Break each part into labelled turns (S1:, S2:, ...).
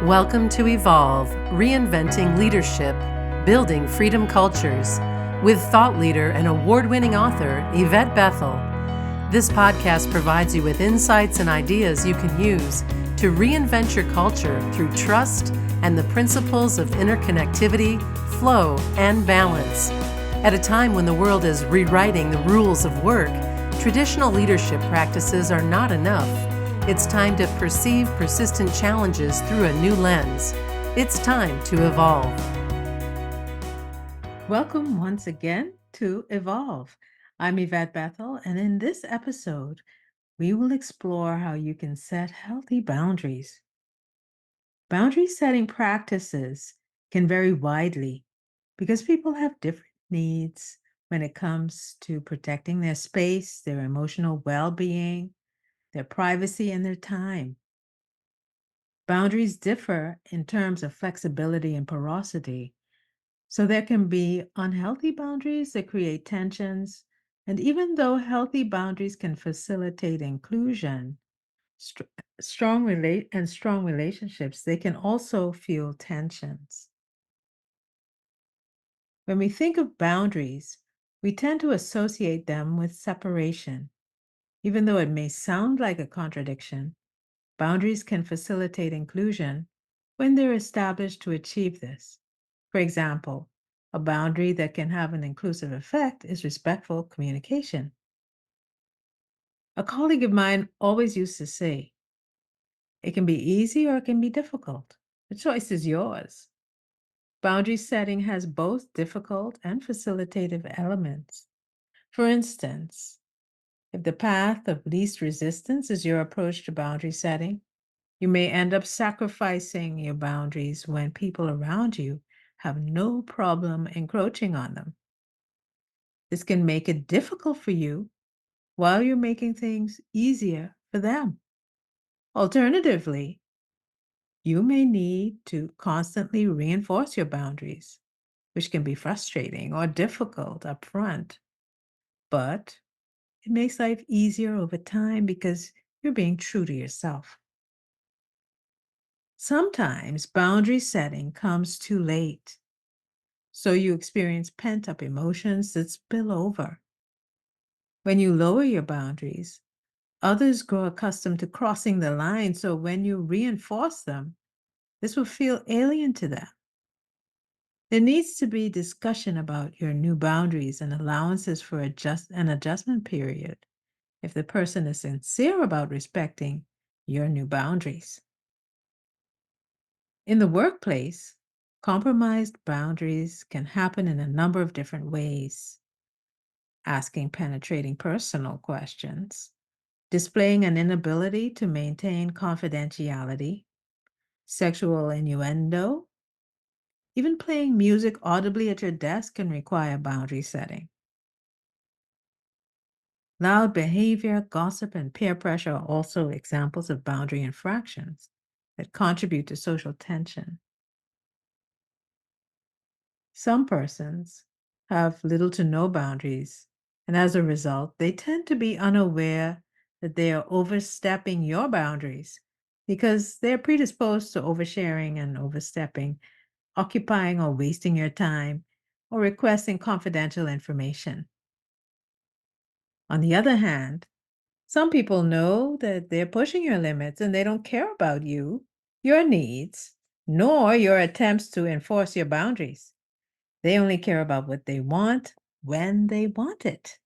S1: Welcome to Evolve, Reinventing Leadership, Building Freedom Cultures, with thought leader and award-winning author Yvette Bethel. This podcast provides you with insights and ideas you can use to reinvent your culture through trust and the principles of interconnectivity, flow, and balance. At a time when the world is rewriting the rules of work, traditional leadership practices are not enough. It's time to perceive persistent challenges through a new lens. It's time to evolve.
S2: Welcome once again to Evolve. I'm Yvette Bethel, and in this episode, we will explore how you can set healthy boundaries. Boundary setting practices can vary widely because people have different needs when it comes to protecting their space, their emotional well-being, their privacy, and their time. Boundaries differ in terms of flexibility and porosity. So there can be unhealthy boundaries that create tensions. And even though healthy boundaries can facilitate inclusion, strong relationships, they can also fuel tensions. When we think of boundaries, we tend to associate them with separation. Even though it may sound like a contradiction, boundaries can facilitate inclusion when they're established to achieve this. For example, a boundary that can have an inclusive effect is respectful communication. A colleague of mine always used to say, it can be easy or it can be difficult. The choice is yours. Boundary setting has both difficult and facilitative elements. For instance, if the path of least resistance is your approach to boundary setting, you may end up sacrificing your boundaries when people around you have no problem encroaching on them. This can make it difficult for you while you're making things easier for them. Alternatively, you may need to constantly reinforce your boundaries, which can be frustrating or difficult up front, but it makes life easier over time because you're being true to yourself. Sometimes boundary setting comes too late, so you experience pent-up emotions that spill over. When you lower your boundaries, others grow accustomed to crossing the line, so when you reinforce them, this will feel alien to them. There needs to be discussion about your new boundaries and allowances for an adjustment period if the person is sincere about respecting your new boundaries. In the workplace, compromised boundaries can happen in a number of different ways. Asking penetrating personal questions, displaying an inability to maintain confidentiality, sexual innuendo, even playing music audibly at your desk can require boundary setting. Loud behavior, gossip, and peer pressure are also examples of boundary infractions that contribute to social tension. Some persons have little to no boundaries, and as a result, they tend to be unaware that they are overstepping your boundaries because they're predisposed to oversharing and overstepping, occupying or wasting your time, or requesting confidential information. On the other hand, some people know that they're pushing your limits and they don't care about you, your needs, nor your attempts to enforce your boundaries. They only care about what they want when they want it.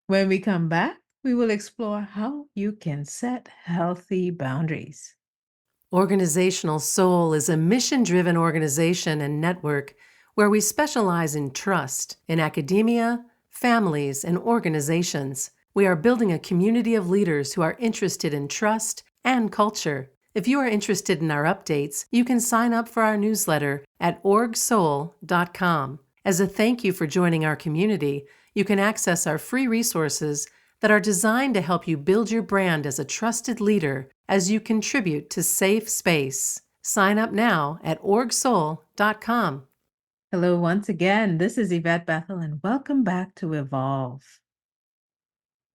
S2: When we come back, we will explore how you can set healthy boundaries.
S1: Organizational Soul is a mission-driven organization and network where we specialize in trust in academia, families, and organizations. We are building a community of leaders who are interested in trust and culture. If you are interested in our updates, you can sign up for our newsletter at orgsoul.com. As a thank you for joining our community, you can access our free resources that are designed to help you build your brand as a trusted leader as you contribute to safe space. Sign up now at orgsoul.com.
S2: Hello, once again. This is Yvette Bethel, and welcome back to Evolve.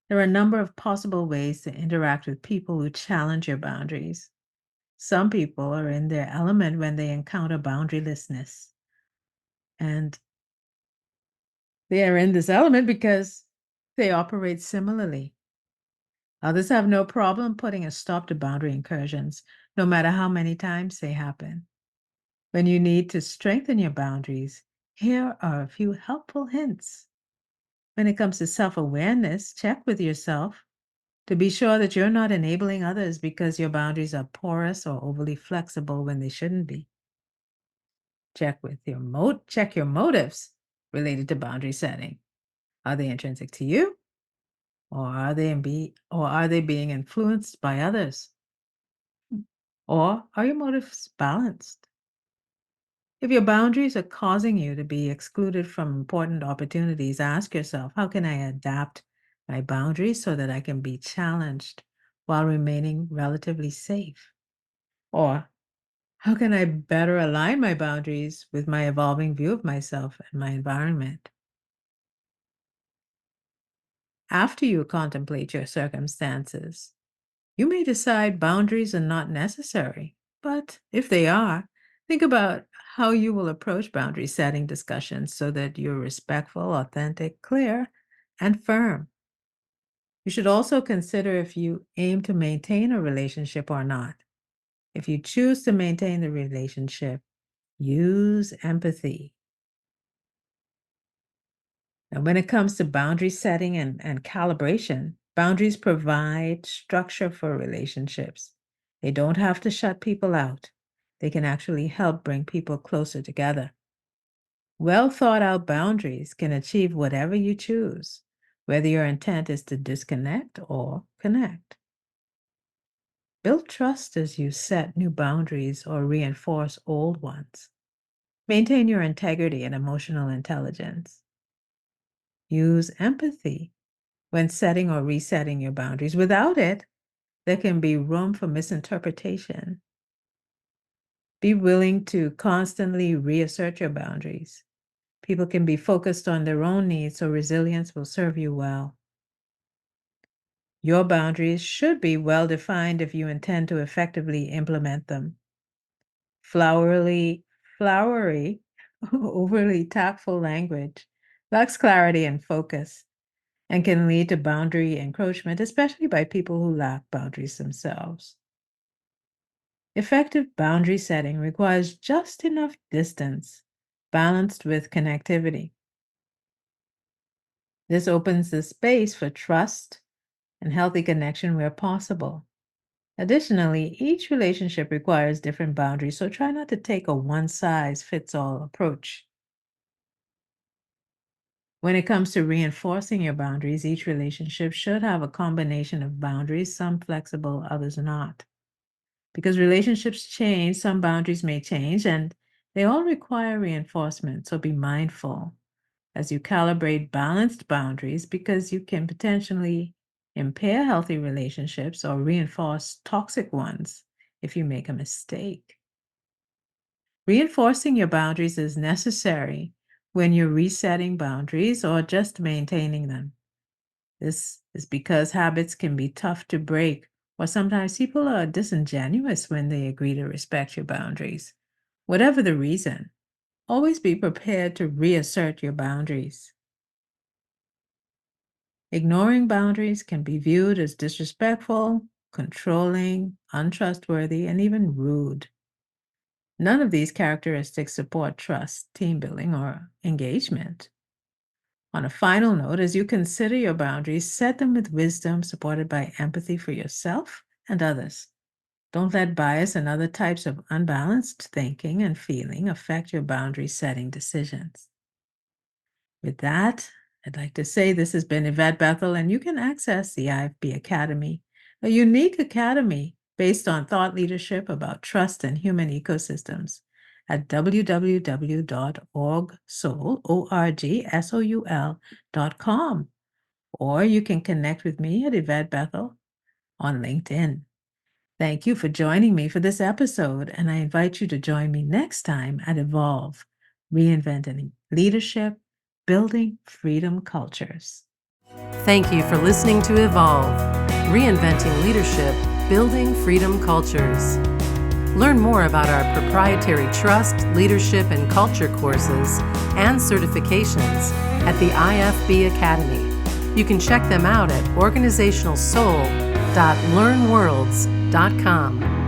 S2: There are a number of possible ways to interact with people who challenge your boundaries. Some people are in their element when they encounter boundarylessness. And they are in this element because they operate similarly. Others have no problem putting a stop to boundary incursions, no matter how many times they happen. When you need to strengthen your boundaries, here are a few helpful hints. When it comes to self awareness, check with yourself to be sure that you're not enabling others because your boundaries are porous or overly flexible when they shouldn't be. Check your motives related to boundary setting. Are they intrinsic to you, or are they being influenced by others? Or are your motives balanced? If your boundaries are causing you to be excluded from important opportunities, ask yourself, how can I adapt my boundaries so that I can be challenged while remaining relatively safe? Or how can I better align my boundaries with my evolving view of myself and my environment? After you contemplate your circumstances, you may decide boundaries are not necessary, but if they are, think about how you will approach boundary setting discussions so that you're respectful, authentic, clear, and firm. You should also consider if you aim to maintain a relationship or not. If you choose to maintain the relationship, use empathy. And when it comes to boundary setting and calibration, boundaries provide structure for relationships. They don't have to shut people out. They can actually help bring people closer together. Well thought out boundaries can achieve whatever you choose, whether your intent is to disconnect or connect. Build trust as you set new boundaries or reinforce old ones. Maintain your integrity and emotional intelligence. Use empathy when setting or resetting your boundaries. Without it, there can be room for misinterpretation. Be willing to constantly reassert your boundaries. People can be focused on their own needs, so resilience will serve you well. Your boundaries should be well defined if you intend to effectively implement them. Flowery, overly tactful language lacks clarity and focus and can lead to boundary encroachment, especially by people who lack boundaries themselves. Effective boundary setting requires just enough distance, balanced with connectivity. This opens the space for trust and healthy connection where possible. Additionally, each relationship requires different boundaries, so try not to take a one-size-fits-all approach. When it comes to reinforcing your boundaries, each relationship should have a combination of boundaries, some flexible, others not. Because relationships change, some boundaries may change, and they all require reinforcement. So be mindful as you calibrate balanced boundaries because you can potentially impair healthy relationships or reinforce toxic ones if you make a mistake. Reinforcing your boundaries is necessary when you're resetting boundaries or just maintaining them. This is because habits can be tough to break, or sometimes people are disingenuous when they agree to respect your boundaries. Whatever the reason, always be prepared to reassert your boundaries. Ignoring boundaries can be viewed as disrespectful, controlling, untrustworthy, and even rude. None of these characteristics support trust, team building, or engagement. On a final note, as you consider your boundaries, set them with wisdom supported by empathy for yourself and others. Don't let bias and other types of unbalanced thinking and feeling affect your boundary setting decisions. With that, I'd like to say this has been Yvette Bethel, and you can access the IFB Academy, a unique academy based on thought leadership about trust and human ecosystems at www.orgsoul.com. Or you can connect with me at Yvette Bethel on LinkedIn. Thank you for joining me for this episode, and I invite you to join me next time at Evolve, Reinventing Leadership, Building Freedom Cultures.
S1: Thank you for listening to Evolve, Reinventing Leadership, Building Freedom Cultures. Learn more about our proprietary trust, leadership, and culture courses and certifications at the IFB Academy. You can check them out at organizationalsoul.learnworlds.com.